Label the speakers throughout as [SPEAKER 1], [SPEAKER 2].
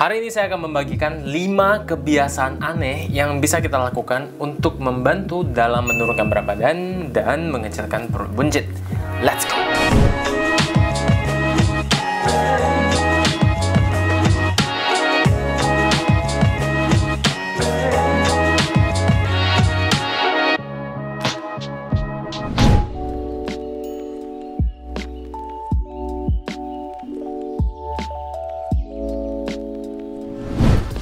[SPEAKER 1] Hari ini saya akan membagikan 5 kebiasaan aneh yang bisa kita lakukan untuk membantu dalam menurunkan berat badan dan mengecilkan perut buncit. Let's go!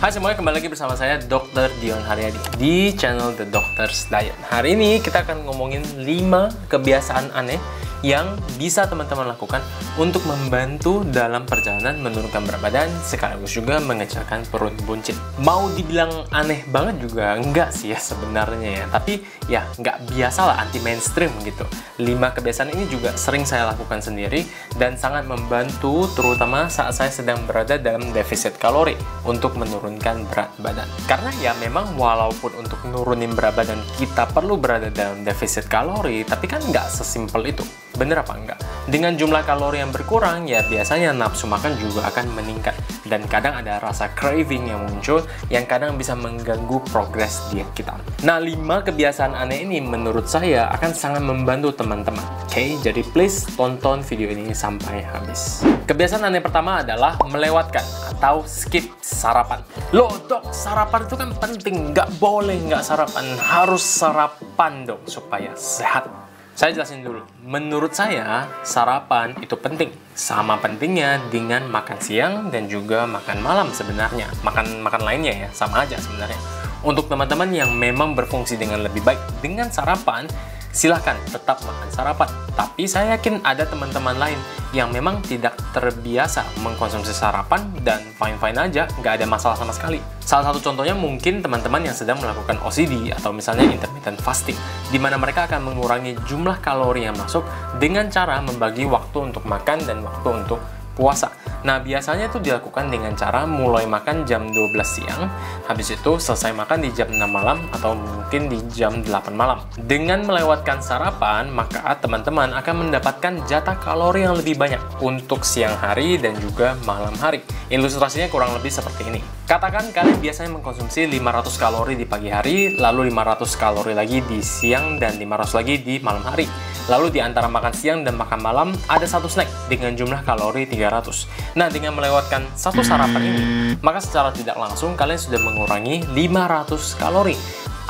[SPEAKER 1] Hai semuanya, kembali lagi bersama saya Dr. Dion Haryadi di channel The Doctor's Diet. Hari ini kita akan ngomongin 5 kebiasaan aneh yang bisa teman-teman lakukan untuk membantu dalam perjalanan menurunkan berat badan sekaligus juga mengecilkan perut buncit. Mau dibilang aneh banget juga enggak sih ya sebenarnya ya, tapi ya nggak biasa lah, anti mainstream gitu. 5 kebiasaan ini juga sering saya lakukan sendiri dan sangat membantu terutama saat saya sedang berada dalam defisit kalori untuk menurunkan berat badan. Karena ya memang walaupun untuk nurunin berat badan kita perlu berada dalam defisit kalori, tapi kan nggak sesimpel itu. Bener apa enggak? Dengan jumlah kalori yang berkurang, ya biasanya nafsu makan juga akan meningkat. Dan kadang ada rasa craving yang muncul, yang kadang bisa mengganggu progres diet kita. Nah, 5 kebiasaan aneh ini menurut saya akan sangat membantu teman-teman. Oke, jadi please tonton video ini sampai habis. Kebiasaan aneh pertama adalah melewatkan atau skip sarapan. Loh dok, sarapan itu kan penting. Nggak boleh nggak sarapan. Harus sarapan dong supaya sehat. Saya jelasin dulu. Menurut saya, sarapan itu penting. Sama pentingnya dengan makan siang dan juga makan malam sebenarnya. Makan lainnya ya, sama aja sebenarnya. Untuk teman-teman yang memang berfungsi dengan lebih baik dengan sarapan, silahkan tetap makan sarapan. Tapi saya yakin ada teman-teman lain yang memang tidak terbiasa mengkonsumsi sarapan dan fine-fine aja, nggak ada masalah sama sekali. Salah satu contohnya mungkin teman-teman yang sedang melakukan OCD atau misalnya intermittent fasting, di mana mereka akan mengurangi jumlah kalori yang masuk dengan cara membagi waktu untuk makan dan waktu untuk puasa. Nah, biasanya itu dilakukan dengan cara mulai makan jam 12 siang, habis itu selesai makan di jam 6 malam atau mungkin di jam 8 malam. Dengan melewatkan sarapan, maka teman-teman akan mendapatkan jatah kalori yang lebih banyak untuk siang hari dan juga malam hari. Ilustrasinya kurang lebih seperti ini. Katakan kalian biasanya mengkonsumsi 500 kalori di pagi hari, lalu 500 kalori lagi di siang dan 500 lagi di malam hari. Lalu di antara makan siang dan makan malam ada satu snack dengan jumlah kalori 300. Nah, dengan melewatkan satu sarapan ini, maka secara tidak langsung kalian sudah mengurangi 500 kalori.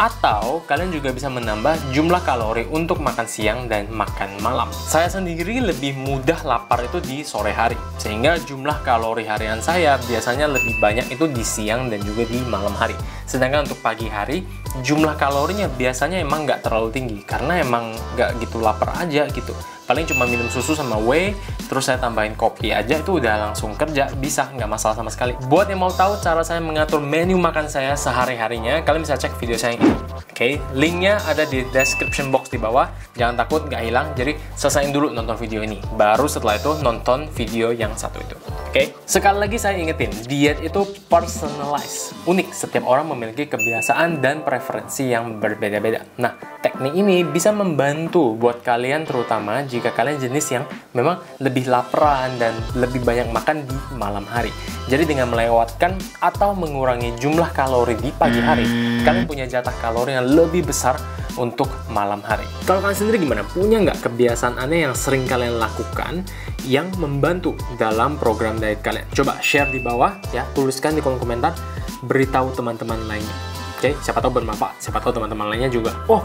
[SPEAKER 1] Atau kalian juga bisa menambah jumlah kalori untuk makan siang dan makan malam. Saya sendiri lebih mudah lapar itu di sore hari, sehingga jumlah kalori harian saya biasanya lebih banyak itu di siang dan juga di malam hari. Sedangkan untuk pagi hari, jumlah kalorinya biasanya emang nggak terlalu tinggi, karena emang nggak gitu lapar aja gitu. Paling cuma minum susu sama whey, terus saya tambahin kopi aja, itu udah langsung kerja, bisa, nggak masalah sama sekali. Buat yang mau tahu cara saya mengatur menu makan saya sehari-harinya, kalian bisa cek video saya yang ini. Oke, linknya ada di description box di bawah. Jangan takut nggak hilang, jadi selesaiin dulu nonton video ini. Baru setelah itu nonton video yang satu itu. Oke, sekali lagi saya ingetin, diet itu personalized, unik. Setiap orang memiliki kebiasaan dan preferensi yang berbeda-beda. Nah, teknik ini bisa membantu buat kalian terutama jika kalian jenis yang memang lebih laparan dan lebih banyak makan di malam hari. Jadi dengan melewatkan atau mengurangi jumlah kalori di pagi hari, kalian punya jatah kalori yang lebih besar untuk malam hari. Kalau kalian sendiri gimana? Punya nggak kebiasaan aneh yang sering kalian lakukan yang membantu dalam program diet kalian? Coba share di bawah ya, tuliskan di kolom komentar, beritahu teman-teman lainnya. Oke, siapa tahu bermanfaat, siapa tahu teman-teman lainnya juga, oh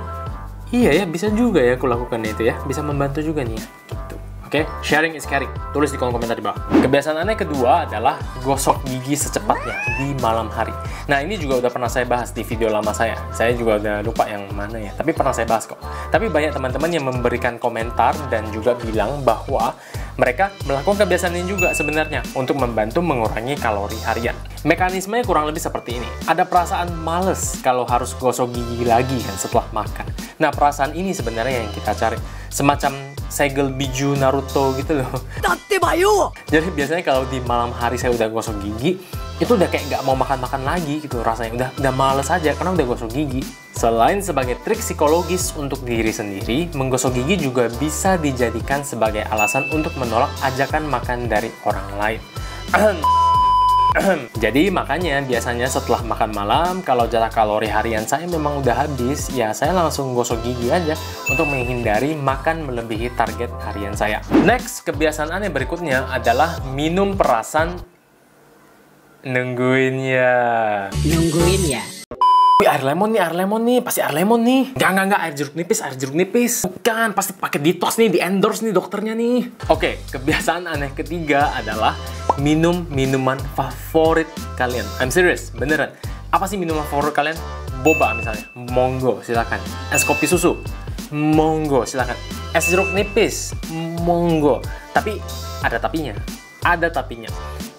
[SPEAKER 1] iya ya, bisa juga ya aku lakukan itu ya, bisa membantu juga nih ya, gitu. Oke, sharing is caring. Tulis di kolom komentar di bawah. Kebiasaan aneh kedua adalah gosok gigi secepatnya di malam hari. Nah, ini juga udah pernah saya bahas di video lama saya. Saya juga udah lupa yang mana ya, tapi pernah saya bahas kok. Tapi banyak teman-teman yang memberikan komentar dan juga bilang bahwa mereka melakukan kebiasaan ini juga sebenarnya untuk membantu mengurangi kalori harian. Mekanismenya kurang lebih seperti ini. Ada perasaan males kalau harus gosok gigi lagi kan setelah makan. Nah, perasaan ini sebenarnya yang kita cari. Semacam segel biju Naruto gitu loh. Jadi biasanya kalau di malam hari saya udah gosok gigi, itu udah kayak nggak mau makan-makan lagi gitu rasanya. Udah males aja karena udah gosok gigi. Selain sebagai trik psikologis untuk diri sendiri, menggosok gigi juga bisa dijadikan sebagai alasan untuk menolak ajakan makan dari orang lain. Jadi makanya biasanya setelah makan malam, kalau jatah kalori harian saya memang udah habis, ya saya langsung gosok gigi aja untuk menghindari makan melebihi target harian saya. Next, kebiasaan aneh berikutnya adalah minum perasan nungguin ya. Wih, air lemon nih, pasti air lemon nih. Enggak, air jeruk nipis. Bukan, pasti pakai detox nih, di endorse nih dokternya nih. Oke, kebiasaan aneh ketiga adalah minum minuman favorit kalian. I'm serious, beneran. Apa sih minuman favorit kalian? Boba misalnya, monggo, silakan. Es kopi susu, monggo, silakan. Es jeruk nipis, monggo. Tapi ada tapinya.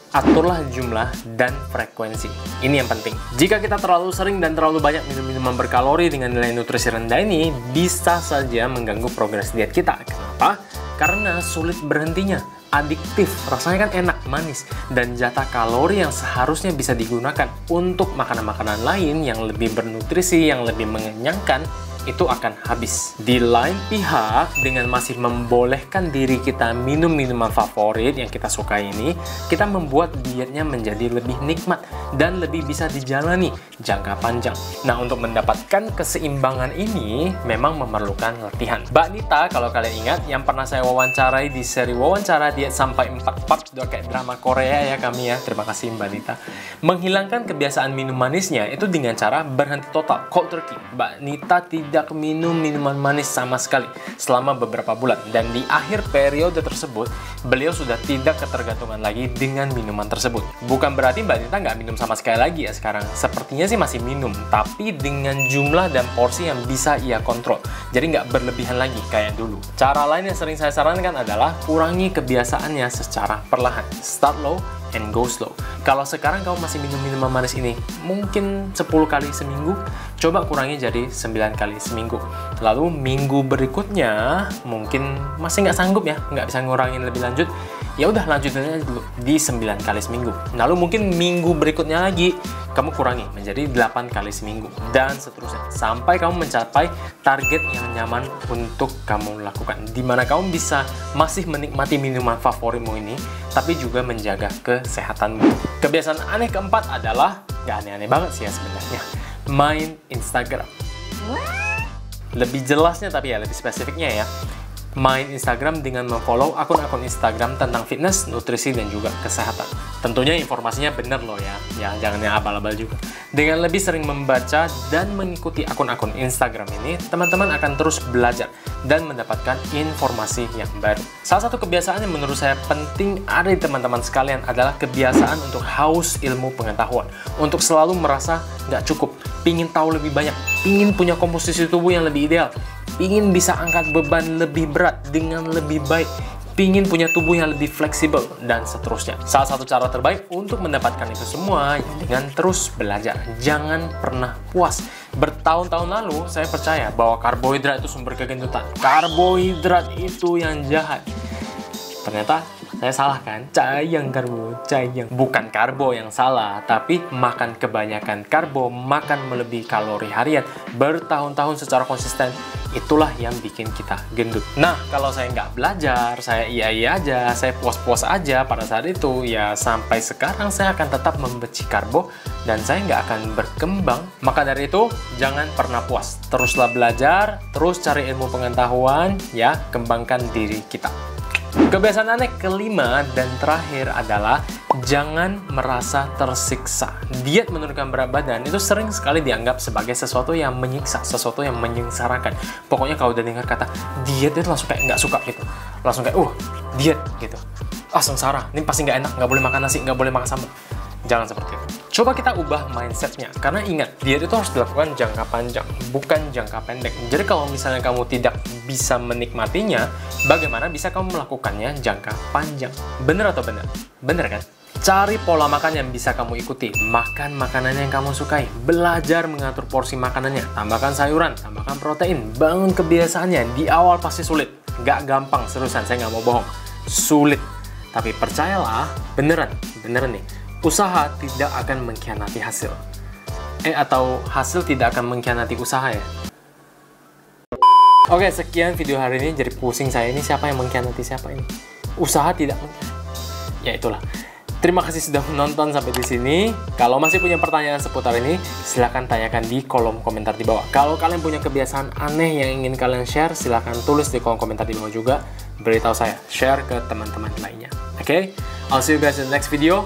[SPEAKER 1] Aturlah jumlah dan frekuensi. Ini yang penting. Jika kita terlalu sering dan terlalu banyak minum minuman berkalori dengan nilai nutrisi rendah ini, bisa saja mengganggu progres diet kita. Kenapa? Karena sulit berhentinya. Adiktif, rasanya kan enak, manis, dan jatah kalori yang seharusnya bisa digunakan untuk makanan-makanan lain yang lebih bernutrisi, yang lebih mengenyangkan, itu akan habis. Di lain pihak, dengan masih membolehkan diri kita minum minuman favorit yang kita suka ini, kita membuat dietnya menjadi lebih nikmat dan lebih bisa dijalani jangka panjang. Nah, untuk mendapatkan keseimbangan ini memang memerlukan latihan. Mbak Nita, kalau kalian ingat, yang pernah saya wawancarai di seri wawancara diet sampai 4 part, udah kayak drama Korea ya kami ya. Terima kasih Mbak Nita. Menghilangkan kebiasaan minum manisnya itu dengan cara berhenti total, cold turkey. Mbak Nita tidak minum minuman manis sama sekali selama beberapa bulan, dan di akhir periode tersebut beliau sudah tidak ketergantungan lagi dengan minuman tersebut. Bukan berarti Mbak Nita nggak minum sama sekali lagi ya sekarang. Sepertinya sih masih minum, tapi dengan jumlah dan porsi yang bisa ia kontrol. Jadi nggak berlebihan lagi kayak dulu. Cara lain yang sering saya sarankan adalah kurangi kebiasaannya secara perlahan. Start low and go slow. Kalau sekarang kamu masih minum minuman manis ini mungkin 10 kali seminggu, coba kurangi jadi 9 kali seminggu. Lalu minggu berikutnya mungkin masih nggak sanggup ya, nggak bisa ngurangin lebih lanjut, ya udah lanjutin aja dulu di 9 kali seminggu. Lalu mungkin minggu berikutnya lagi kamu kurangi menjadi 8 kali seminggu, dan seterusnya sampai kamu mencapai target yang nyaman untuk kamu lakukan, dimana kamu bisa masih menikmati minuman favoritmu ini tapi juga menjaga kesehatanmu. Kebiasaan aneh keempat adalah, nggak aneh-aneh banget sih ya sebenarnya, main Instagram. Lebih jelasnya tapi ya lebih spesifiknya ya, main Instagram dengan memfollow akun-akun Instagram tentang fitness, nutrisi, dan juga kesehatan. Tentunya informasinya bener loh ya jangan yang abal-abal juga. Dengan lebih sering membaca dan mengikuti akun-akun Instagram ini, teman-teman akan terus belajar dan mendapatkan informasi yang baru. Salah satu kebiasaan yang menurut saya penting ada di teman-teman sekalian adalah kebiasaan untuk haus ilmu pengetahuan, untuk selalu merasa nggak cukup, pingin tahu lebih banyak, pingin punya komposisi tubuh yang lebih ideal, pingin bisa angkat beban lebih berat dengan lebih baik, pingin punya tubuh yang lebih fleksibel, dan seterusnya. Salah satu cara terbaik untuk mendapatkan itu semua dengan terus belajar. Jangan pernah puas. Bertahun-tahun lalu saya percaya bahwa karbohidrat itu sumber kegendutan. Karbohidrat itu yang jahat. Ternyata saya salah kan? Cayang karbo, cayang. Bukan karbo yang salah, tapi makan kebanyakan karbo, makan melebihi kalori harian bertahun-tahun secara konsisten, itulah yang bikin kita gendut. Nah, kalau saya nggak belajar, saya iya aja, saya puas-puas aja pada saat itu, ya sampai sekarang saya akan tetap membenci karbo dan saya nggak akan berkembang. Maka dari itu, jangan pernah puas. Teruslah belajar, terus cari ilmu pengetahuan, ya, kembangkan diri kita. Kebiasaan aneh kelima dan terakhir adalah jangan merasa tersiksa. Diet menurunkan berat badan itu sering sekali dianggap sebagai sesuatu yang menyiksa, sesuatu yang menyengsarakan. Pokoknya kalau udah dengar kata diet itu langsung kayak nggak suka gitu. Langsung kayak, diet gitu. Sengsara, ini pasti nggak enak, nggak boleh makan nasi, nggak boleh makan sambal. Jangan seperti itu. Coba kita ubah mindsetnya. Karena ingat, diet itu harus dilakukan jangka panjang, bukan jangka pendek. Jadi kalau misalnya kamu tidak bisa menikmatinya, bagaimana bisa kamu melakukannya jangka panjang? Bener atau bener? Bener kan? Cari pola makan yang bisa kamu ikuti. Makan makanan yang kamu sukai. Belajar mengatur porsi makanannya. Tambahkan sayuran, tambahkan protein. Bangun kebiasaannya. Di awal pasti sulit. Nggak gampang, seriusan, saya nggak mau bohong. Sulit. Tapi percayalah, beneran nih. Usaha tidak akan mengkhianati hasil. Atau hasil tidak akan mengkhianati usaha ya. Oke, sekian video hari ini. Jadi pusing saya ini, siapa yang mengkhianati siapa ini? Usaha tidak mengkhianati. Ya itulah. Terima kasih sudah menonton sampai di sini. Kalau masih punya pertanyaan seputar ini, silahkan tanyakan di kolom komentar di bawah. Kalau kalian punya kebiasaan aneh yang ingin kalian share, silahkan tulis di kolom komentar di bawah juga. Beritahu saya, share ke teman-teman lainnya. Oke? I'll see you guys in the next video.